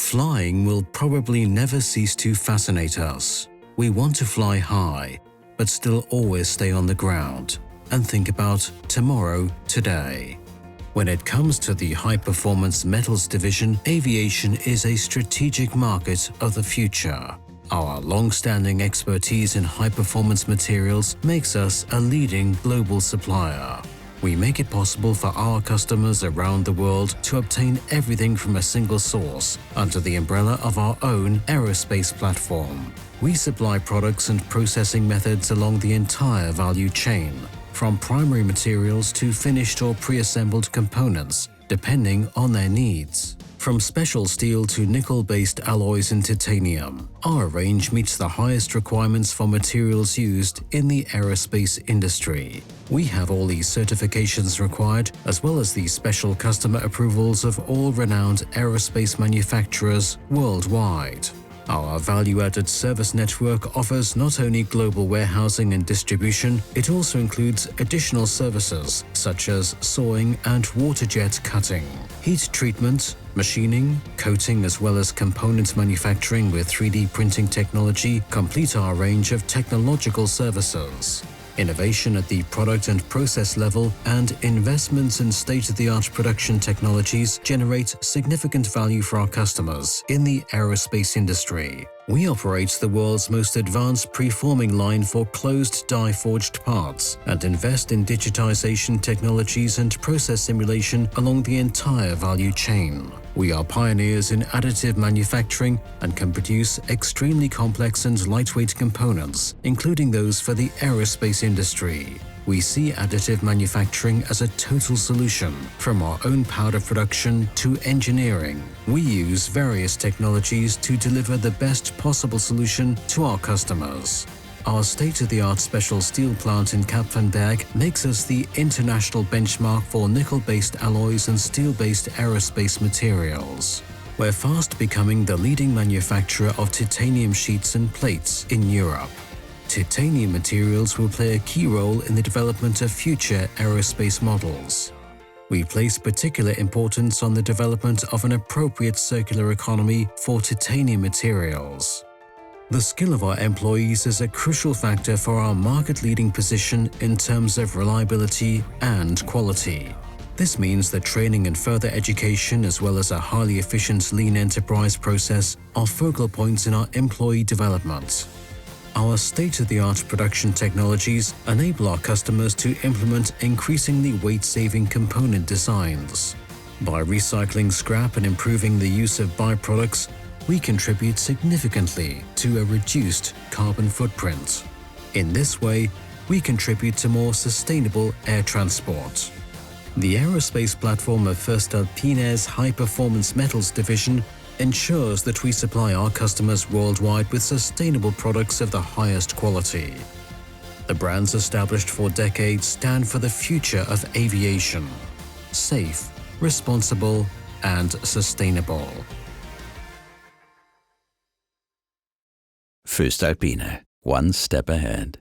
Flying will probably never cease to fascinate us. We want to fly high, but still always stay on the ground and think about tomorrow, today. When it comes to the high-performance metals division, aviation is a strategic market of the future. Our long-standing expertise in high-performance materials makes us a leading global supplier. We make it possible for our customers around the world to obtain everything from a single source under the umbrella of our own Aerospace Platform. We supply products and processing methods along the entire value chain, from primary materials to finished or pre-assembled components, depending on their needs. From special steel to nickel-based alloys and titanium, our range meets the highest requirements for materials used in the aerospace industry. We have all the certifications required, as well as the special customer approvals of all renowned aerospace manufacturers worldwide. Our value-added service network offers not only global warehousing and distribution, it also includes additional services such as sawing and water jet cutting, heat treatment, machining, coating, as well as component manufacturing with 3D printing technology complete our range of technological services. Innovation at the product and process level and investments in state-of-the-art production technologies generate significant value for our customers in the aerospace industry. We operate the world's most advanced preforming line for closed die-forged parts and invest in digitization technologies and process simulation along the entire value chain. We are pioneers in additive manufacturing and can produce extremely complex and lightweight components, including those for the aerospace industry. We see additive manufacturing as a total solution, from our own powder production to engineering. We use various technologies to deliver the best possible solution to our customers. Our state-of-the-art special steel plant in Kapfenberg makes us the international benchmark for nickel-based alloys and steel-based aerospace materials. We're fast becoming the leading manufacturer of titanium sheets and plates in Europe. Titanium materials will play a key role in the development of future aerospace models. We place particular importance on the development of an appropriate circular economy for titanium materials. The skill of our employees is a crucial factor for our market-leading position in terms of reliability and quality. This means that training and further education, as well as a highly efficient lean enterprise process, are focal points in our employee development. Our state-of-the-art production technologies enable our customers to implement increasingly weight-saving component designs. By recycling scrap and improving the use of byproducts, we contribute significantly to a reduced carbon footprint. In this way, we contribute to more sustainable air transport. The Aerospace Platform of voestalpine's high-performance metals division ensures that we supply our customers worldwide with sustainable products of the highest quality. The brands established for decades stand for the future of aviation: safe, responsible, and sustainable. voestalpine, one step ahead.